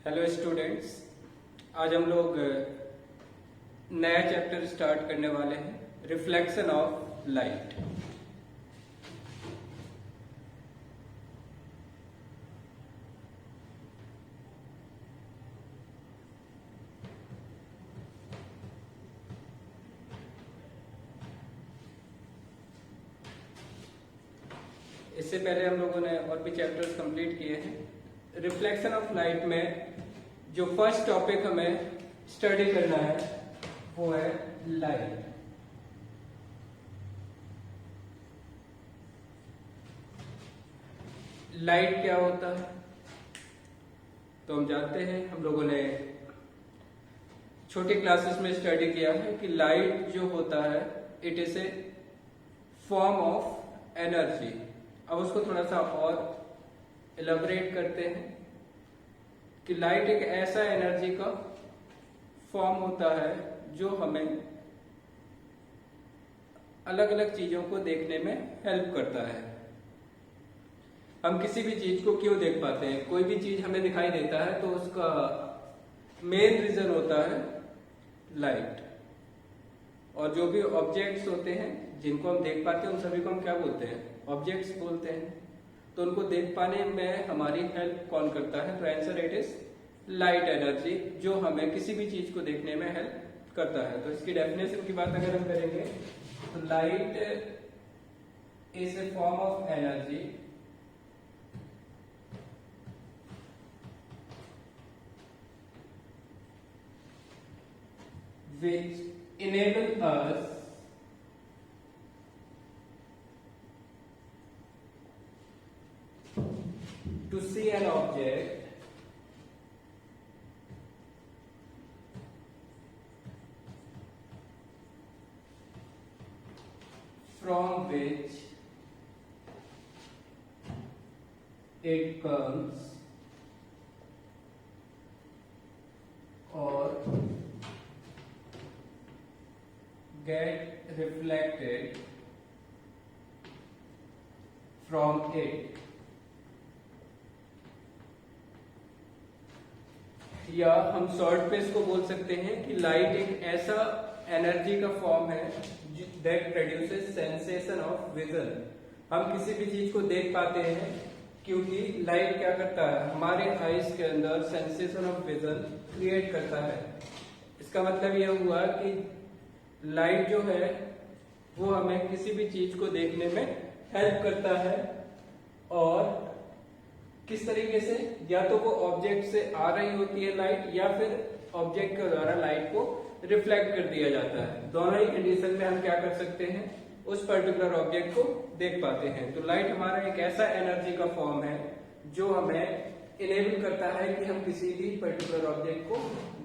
Hello students, आज हम लोग नया चैप्टर स्टार्ट करने वाले हैं, रिफ्लेक्शन ऑफ लाइट। इससे पहले हम लोगों ने और भी चैप्टर्स कंप्लीट किए हैं। रिफ्लेक्शन ऑफ लाइट में जो फर्स्ट टॉपिक हमें स्टडी करना है वो है लाइट। लाइट क्या होता है तो हम जानते हैं, हम लोगों ने छोटी क्लासेस में स्टडी किया है कि लाइट जो होता है it is a form of energy. अब उसको थोड़ा सा और एलाबोरेट करते हैं कि लाइट एक ऐसा एनर्जी का फॉर्म होता है जो हमें अलग अलग चीजों को देखने में हेल्प करता है। हम किसी भी चीज को क्यों देख पाते हैं? कोई भी चीज हमें दिखाई देता है तो उसका मेन रीजन होता है लाइट। और जो भी ऑब्जेक्ट्स होते हैं जिनको हम देख पाते हैं उन सभी को हम क्या बोलते हैं? ऑब्जेक्ट्स बोलते हैं। तो उनको देख पाने में हमारी हेल्प कौन करता है? तो answer it is light energy, जो हमें किसी भी चीज को देखने में हेल्प करता है। तो इसकी डेफिनेशन की बात अगर हम करेंगे तो light is a form of energy which enable us to see an object from which it comes or get reflected from it। या हम शॉर्ट पे इसको बोल सकते हैं कि लाइट एक ऐसा एनर्जी का फॉर्म है that produces sensation of vision. हम किसी भी चीज को देख पाते हैं क्योंकि लाइट क्या करता है, हमारे आईज के अंदर सेंसेशन ऑफ विजन क्रिएट करता है। इसका मतलब यह हुआ कि लाइट जो है वो हमें किसी भी चीज को देखने में हेल्प करता है। और किस तरीके से? या तो वो ऑब्जेक्ट से आ रही होती है लाइट, या फिर ऑब्जेक्ट के द्वारा लाइट को रिफ्लेक्ट कर दिया जाता है। दोनों ही कंडीशन में हम क्या कर सकते हैं? उस पर्टिकुलर ऑब्जेक्ट को देख पाते हैं। तो लाइट हमारा एक ऐसा एनर्जी का फॉर्म है जो हमें इनेबल करता है कि हम किसी भी पर्टिकुलर ऑब्जेक्ट को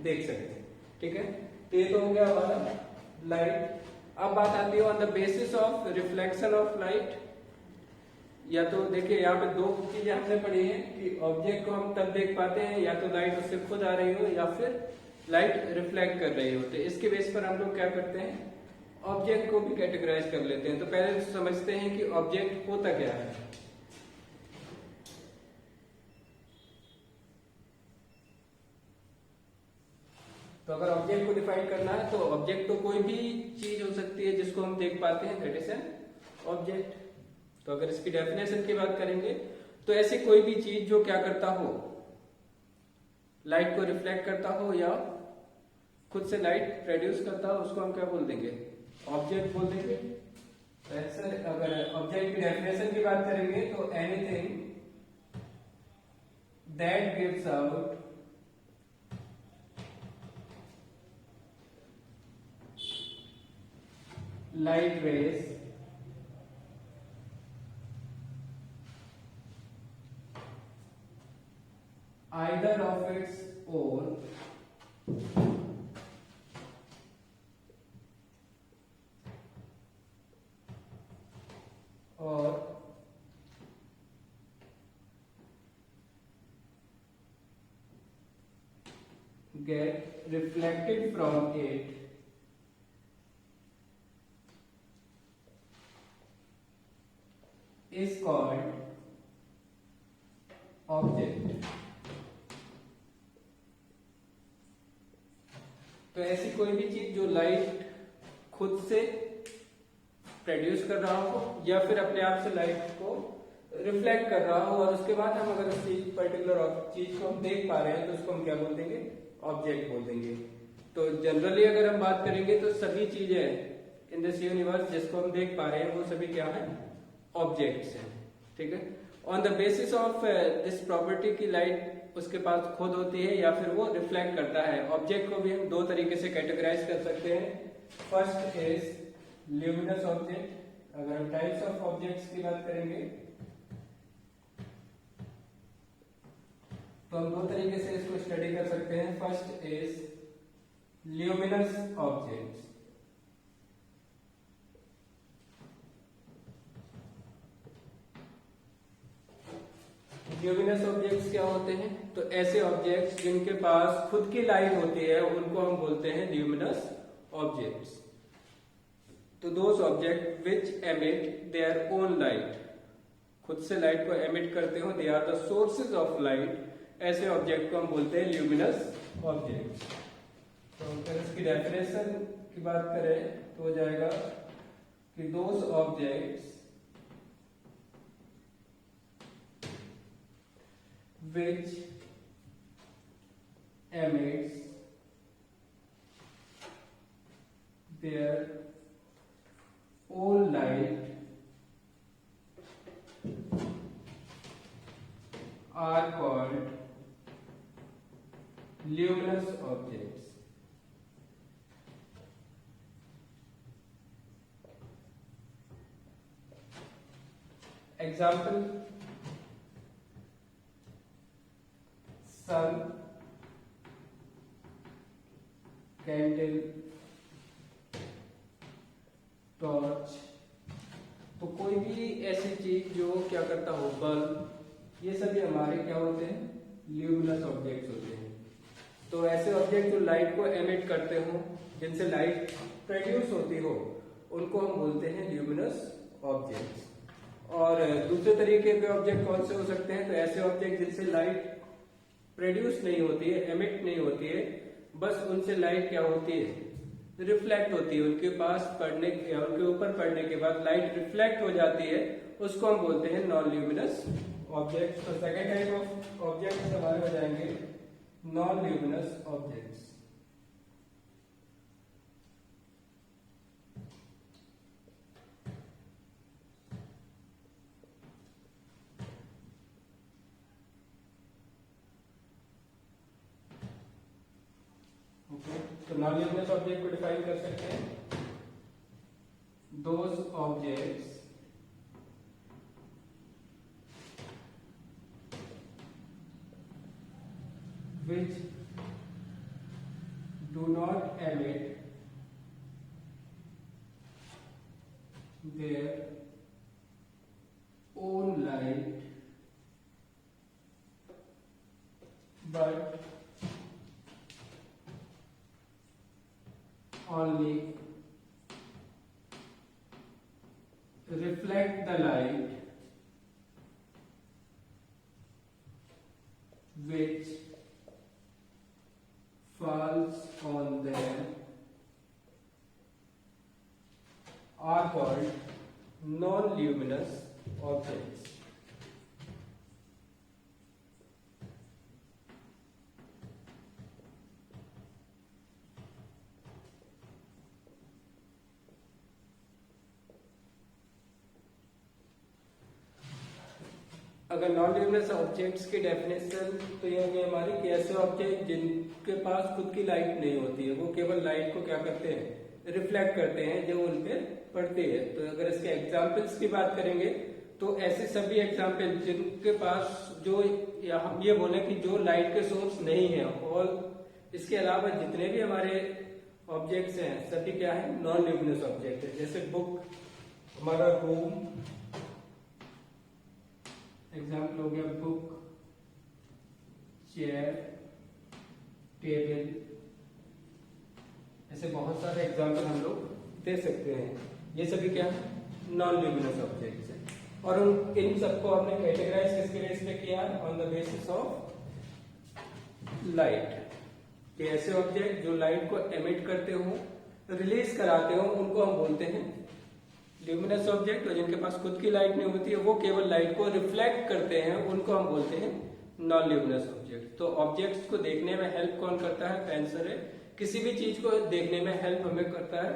देख सकते हैं। ठीक है, तो ये तो हो गया हमारा लाइट। अब बात आती है on the basis of reflection of light. या तो देखिए यहाँ पे दो चीजें हमने पढ़ी हैं कि ऑब्जेक्ट को हम तब देख पाते हैं या तो लाइट उससे खुद आ रही हो या फिर लाइट रिफ्लेक्ट कर रही हो। तो इसके बेस पर हम लोग क्या करते हैं? ऑब्जेक्ट को भी कैटेगराइज कर लेते हैं। तो पहले समझते हैं कि ऑब्जेक्ट होता क्या है। तो अगर ऑब्जेक्ट को डिफाइन करना है तो ऑब्जेक्ट तो कोई भी चीज हो सकती है जिसको हम देख पाते हैं, दैट इज एन ऑब्जेक्ट। तो अगर इसकी डेफिनेशन की बात करेंगे तो ऐसी कोई भी चीज जो क्या करता हो, लाइट को रिफ्लेक्ट करता हो या खुद से लाइट प्रोड्यूस करता हो, उसको हम क्या बोल देंगे? ऑब्जेक्ट बोल देंगे। तो अगर ऑब्जेक्ट की डेफिनेशन की बात करेंगे तो anything that gives out light rays either of its own or get reflected from it is called object। तो ऐसी कोई भी चीज जो लाइट खुद से प्रोड्यूस कर रहा हो या फिर अपने आप से लाइट को रिफ्लेक्ट कर रहा हो, और उसके बाद हम अगर उस चीज पर्टिकुलर चीज को हम देख पा रहे हैं तो उसको हम क्या बोल देंगे, ऑब्जेक्ट बोल देंगे। तो जनरली अगर हम बात करेंगे तो सभी चीजें इन दिस यूनिवर्स जिसको हम देख पा रहे हैं वो सभी क्या है, ऑब्जेक्ट्स हैं। ठीक है, on the basis of this property की लाइट उसके पास खुद होती है या फिर वो रिफ्लेक्ट करता है। ऑब्जेक्ट को भी हम दो तरीके से कैटेगराइज कर सकते हैं। First is luminous object. अगर हम टाइप्स ऑफ ऑब्जेक्ट्स की बात करेंगे तो हम दो तरीके से इसको स्टडी कर सकते हैं। First is luminous objects. Luminous objects क्या होते हैं, तो ऐसे ऑब्जेक्ट्स जिनके पास खुद की लाइट होती है उनको हम बोलते हैं ल्यूमिनस ऑब्जेक्ट्स। तो those object which emit their own light, खुद से लाइट को एमिट करते हो, they are the sources of light, ऐसे ऑब्जेक्ट को हम बोलते हैं ल्यूमिनस ऑब्जेक्ट्स। तो अगर इसकी डेफिनेशन की बात करें तो हो जाएगा कि those objects which emits their own light are called luminous objects. Example: sun, candle, torch. तो कोई भी ऐसी चीज जो क्या करता हो, बल्ब, ये सभी हमारे क्या होते हैं, ल्यूमिनस ऑब्जेक्ट्स होते हैं। तो ऐसे ऑब्जेक्ट जो लाइट को एमिट करते हो, जिनसे लाइट प्रोड्यूस होती हो, उनको हम बोलते हैं ल्यूमिनस ऑब्जेक्ट्स। और दूसरे तरीके के ऑब्जेक्ट कौन से हो सकते हैं, तो ऐसे ऑब्जेक्ट जिनसे लाइट प्रोड्यूस नहीं होती है, एमिट नहीं होती है, बस उनसे लाइट क्या होती है, रिफ्लेक्ट होती है। उनके पास पढ़ने या उनके ऊपर पढ़ने के बाद लाइट रिफ्लेक्ट हो जाती है, उसको हम बोलते हैं नॉन ल्यूमिनस ऑब्जेक्ट्स। तो सेकेंड टाइप ऑफ ऑब्जेक्ट्स हमारे हो जाएंगे नॉन ल्यूमिनस ऑब्जेक्ट्स। तो नॉन ल्यूमिनस ऑब्जेक्ट को डिफाइन कर सकते हैं, those objects which do not emit their own light but only reflect the light which falls on them are called non-luminous objects. अगर non luminous objects की definition तो ये होगी हमारी कि ऐसे ऑब्जेक्ट जिनके पास खुद की लाइट नहीं होती है, वो केवल लाइट को क्या करते हैं, रिफ्लेक्ट करते हैं जो उन पे पड़ती है। तो अगर इसके एग्जांपल्स की बात करेंगे तो ऐसे सभी एग्जांपल जिनके पास जो, या हम ये बोले कि जो लाइट के सोर्स नहीं है, और इसके अलावा जितने भी हमारे ऑब्जेक्ट्स हैं सभी क्या है, नॉन ल्यूमिनस ऑब्जेक्ट है। जैसे बुक, हमारा रूम, एग्जाम्पल हो गया बुक, चेयर, टेबल, ऐसे बहुत सारे एग्जाम्पल हम लोग दे सकते हैं। ये सभी क्या नॉन ल्यूमिनस ऑब्जेक्ट्स हैं, और इन सबको हमने कैटेगराइज किसके बेस पे किया, on the basis of light. कि ऐसे ऑब्जेक्ट जो लाइट को एमिट करते हो, रिलीज कराते हो, उनको हम बोलते हैं ल्यूमिनस ऑब्जेक्ट। और जिनके पास खुद की लाइट नहीं होती है, वो केवल लाइट को रिफ्लेक्ट करते हैं, उनको हम बोलते हैं नॉन ल्यूमिनस ऑब्जेक्ट। तो ऑब्जेक्ट्स को देखने में हेल्प कौन करता है? पेंसिल है। किसी भी चीज को देखने में हेल्प हमें करता है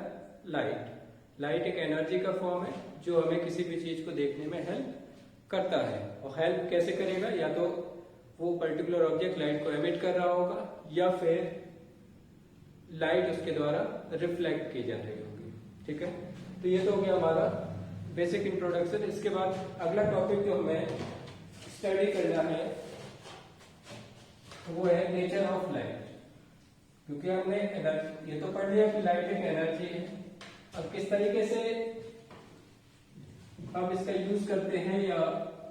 लाइट। लाइट एक एनर्जी का फॉर्म है जो हमें किसी भी चीज को देखने में हेल्प करता है। और हेल्प कैसे करेगा? या तो वो पर्टिकुलर ऑब्जेक्ट लाइट को एमिट कर रहा होगा, या फिर लाइट उसके द्वारा रिफ्लेक्ट की जा रही होगी। ठीक है, तो ये तो हो गया हमारा बेसिक इंट्रोडक्शन। इसके बाद अगला टॉपिक जो हमें स्टडी करना है वो है नेचर ऑफ लाइट। क्योंकि हमने ये तो पढ़ लिया कि लाइट एक एनर्जी है। अब किस तरीके से हम इसका यूज करते हैं, या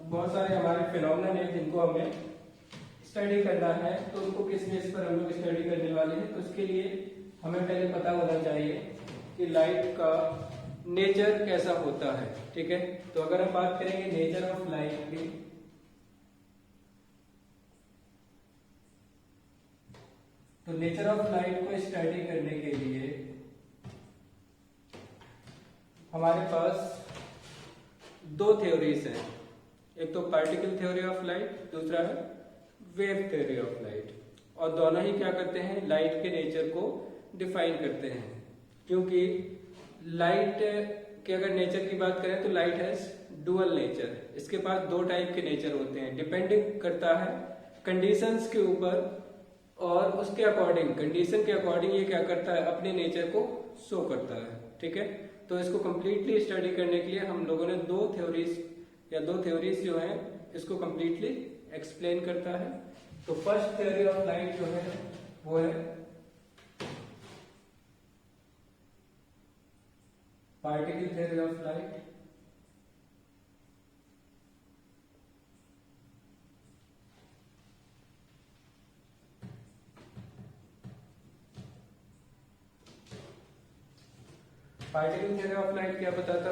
बहुत सारे हमारे फिनोमेना है जिनको हमें स्टडी करना है, तो उनको किस बेस पर हम लोग स्टडी करने वाले हैं। तो उसके लिए हमें पहले पता होना चाहिए कि लाइट का नेचर कैसा होता है। ठीक है, तो अगर हम बात करेंगे नेचर ऑफ लाइट की, तो नेचर ऑफ लाइट को स्टडी करने के लिए हमारे पास दो थ्योरीज हैं। एक तो पार्टिकल थ्योरी ऑफ लाइट, दूसरा है वेव थ्योरी ऑफ लाइट। और दोनों ही क्या करते हैं? लाइट के नेचर को डिफाइन करते हैं। क्योंकि लाइट के अगर नेचर की बात करें तो लाइट हैज डुअल नेचर। इसके पास दो टाइप के नेचर होते हैं, डिपेंडिंग करता है कंडीशंस के ऊपर, और उसके अकॉर्डिंग, कंडीशन के अकॉर्डिंग ये क्या करता है? अपने नेचर को शो करता है। ठीक है, तो इसको कंप्लीटली स्टडी करने के लिए हम लोगों ने दो थ्योरीज जो है इसको कंप्लीटली एक्सप्लेन करता है। तो फर्स्ट थ्योरी ऑफ लाइट जो है वो है particle theory of light. Particle theory of light क्या बताता?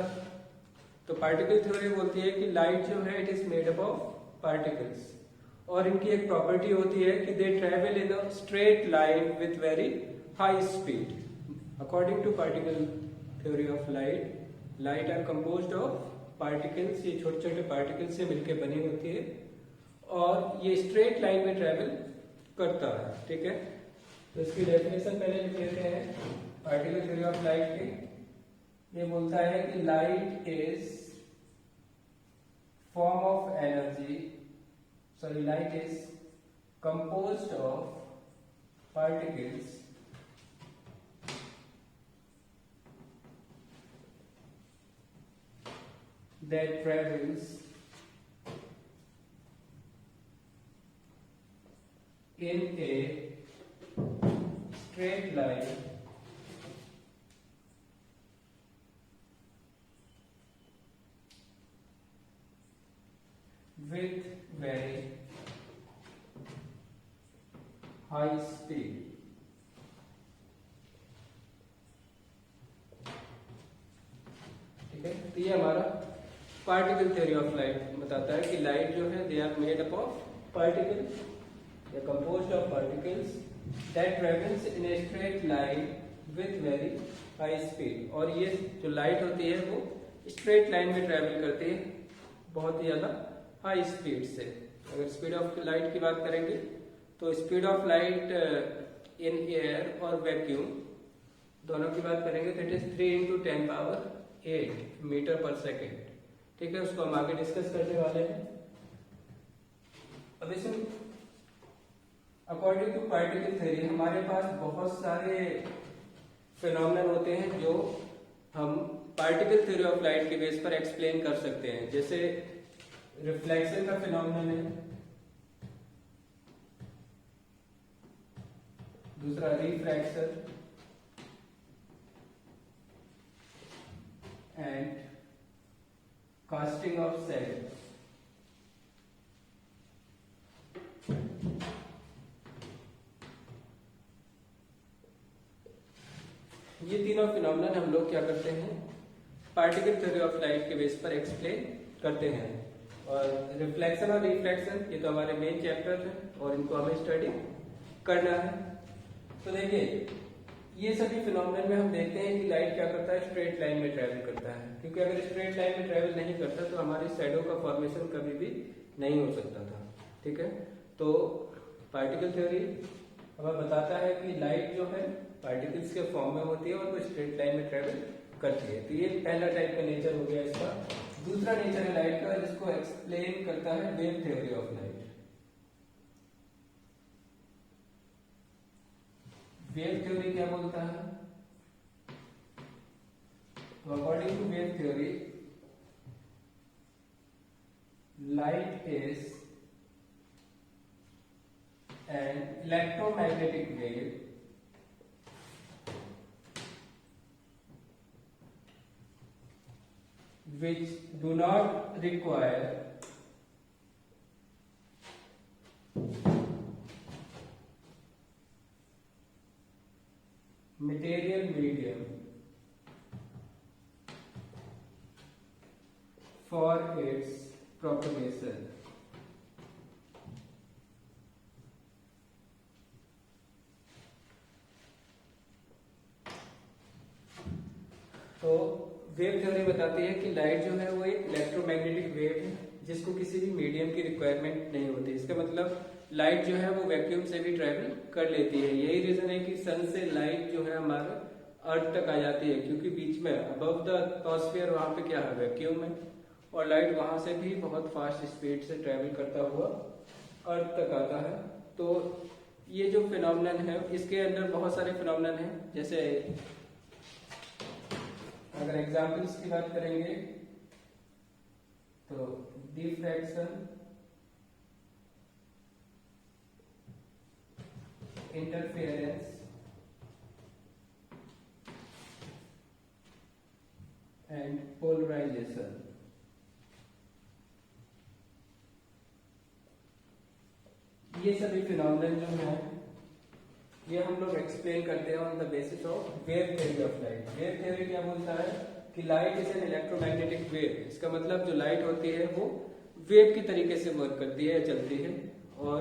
तो पार्टिकल थ्योरी बोलती है कि लाइट जो है it is made up of particles, और इनकी एक प्रॉपर्टी होती है कि they travel in a straight line with very high speed. According to particle theory of light, light are composed of particles. ये छोटे छोटे पार्टिकल से मिलकर बनी होती है, और ये स्ट्रेट लाइन में ट्रेवल करता है। ठीक है, तो इसकी डेफिनेशन पहले लिख लेते हैं पार्टिकल थ्योरी ऑफ लाइट की। ये बोलता है कि light is form of energy, sorry light is composed of particles that travels in a straight line with very high speed. ठीक है, तो ये हमारा पार्टिकल थ्योरी ऑफ लाइट बताता है कि लाइट जो है they are made up of particle, they are composed of particles that travels in a straight line with very high speed. और ये जो लाइट होती है वो स्ट्रेट लाइन में ट्रेवल करती है बहुत ही ज्यादा हाई स्पीड से। अगर स्पीड ऑफ लाइट की बात करेंगे तो speed of light in air और वैक्यूम दोनों की बात करेंगे तो इट इज 3 × 10⁸ मीटर पर सेकेंड। ठीक है, उसको हम आगे डिस्कस करने वाले हैं। अब इसमें अकॉर्डिंग टू पार्टिकल थ्योरी हमारे पास बहुत सारे फिनोमेनन होते हैं जो हम पार्टिकल थ्योरी ऑफ लाइट के बेस पर एक्सप्लेन कर सकते हैं। जैसे रिफ्लेक्शन का फिनोमेनन है, दूसरा refraction and casting of cells. ये तीनों फिनोमेनन हम लोग क्या करते हैं? पार्टिकल थ्योरी ऑफ लाइट के बेस पर एक्सप्लेन करते हैं। और रिफ्लेक्शन और रिफ्रैक्शन ये तो हमारे मेन चैप्टर है और इनको हमें स्टडी करना है। तो देखिए ये सभी फिनोमेनन में हम देखते हैं कि लाइट क्या करता है, स्ट्रेट लाइन में ट्रेवल करता है, क्योंकि अगर स्ट्रेट लाइन में ट्रेवल नहीं करता तो हमारी शैडो का फॉर्मेशन कभी भी नहीं हो सकता था। ठीक है, तो पार्टिकल थ्योरी हमें बताता है कि लाइट जो है पार्टिकल्स के फॉर्म में होती है और वो स्ट्रेट लाइन में ट्रेवल करती है। तो ये पहला टाइप का नेचर हो गया इसका। दूसरा नेचर है लाइट का जिसको एक्सप्लेन करता है wave theory of light. Wave theory क्या बोलता है? तो according to wave theory light is an electromagnetic wave which do not require material medium for its propagation. तो वेव थ्योरी बताती है कि लाइट जो है वो एक इलेक्ट्रोमैग्नेटिक वेव है जिसको किसी भी मीडियम की रिक्वायरमेंट नहीं होती। इसका मतलब लाइट जो है वो वैक्यूम से भी ट्रेवल कर लेती है। यही रीजन है कि सन से लाइट जो है हमारे अर्थ तक आ जाती है, क्योंकि बीच में अबव द एटमॉस्फेयर वहां पे क्या है, वैक्यूम है, और लाइट वहां से भी बहुत फास्ट स्पीड से ट्रेवल करता हुआ अर्थ तक आता है। तो ये जो फिनोमेनन है इसके अंदर बहुत सारे फिनोमेनन हैं। जैसे अगर एग्जाम्पल्स की बात करेंगे तो डिफ्रैक्शन, इंटरफेरेंस, एंड पोलराइजेशन। ये सभी फिनोमेनन जो है ये हम लोग एक्सप्लेन करते हैं on the basis of wave theory of light. Wave theory क्या बोलता है कि light is an electromagnetic wave. इसका मतलब जो लाइट होती है वो वेव की तरीके से वर्क करती है, चलती है, और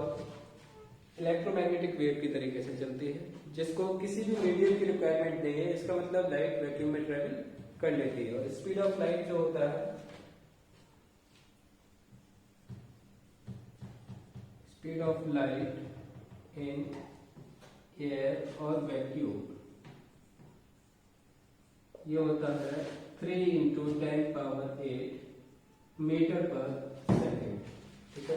इलेक्ट्रोमैग्नेटिक वेव की तरीके से चलती है, जिसको किसी भी मीडियम की रिक्वायरमेंट नहीं है। इसका मतलब लाइट वैक्यूम में ट्रेवल कर लेती है। और स्पीड ऑफ लाइट जो होता है, speed of light in air और वैक्यूम, ये होता है 3 × 10⁸ मीटर पर सेकेंड। ठीक है,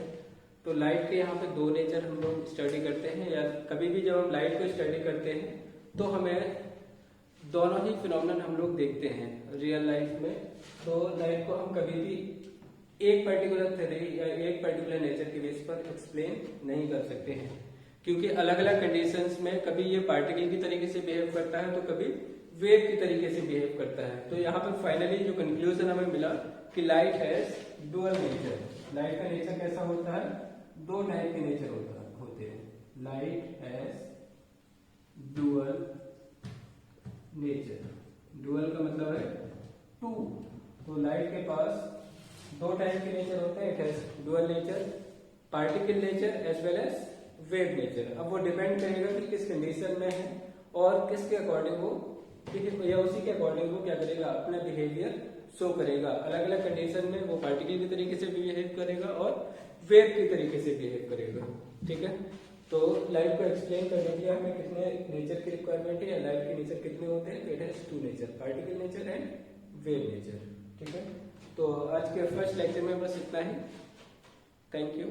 तो लाइट के यहाँ पे दो नेचर हम लोग स्टडी करते हैं, या कभी भी जब हम लाइट को स्टडी करते हैं तो हमें दोनों ही फिनोमेनन हम लोग देखते हैं रियल लाइफ में। तो लाइट को हम कभी भी एक पर्टिकुलर थ्योरी या एक पर्टिकुलर नेचर के बेस पर एक्सप्लेन नहीं कर सकते हैं, क्योंकि अलग अलग कंडीशंस में कभी ये पार्टिकल की तरीके से बिहेव करता है तो कभी वेव की तरीके से बिहेव करता है। तो यहाँ पर फाइनली जो कंक्लूजन हमें मिला कि light has dual nature. Light का नेचर कैसा होता है? दो टाइप के नेचर होते हैं। Light has dual nature. Dual का मतलब है टू। तो लाइट के पास दो टाइप के नेचर होते हैं। It has dual nature, particle nature as well as wave nature. अब वो डिपेंड करेगा कि किस कंडीशन में है और किसके अकॉर्डिंग वो, या उसी के अकॉर्डिंग वो क्या करेगा, अपना बिहेवियर शो करेगा। अलग अलग कंडीशन में वो पार्टिकल की तरीके से बिहेव करेगा और वेव की तरीके से बिहेव करेगा। ठीक है, तो लाइट को एक्सप्लेन करने के लिए हमें कितने नेचर की रिक्वायरमेंट है, या लाइट के नेचर कितने होते हैं? It has two nature, particle nature and wave nature. ठीक है, तो आज के फर्स्ट लेक्चर में बस इतना ही। Thank you.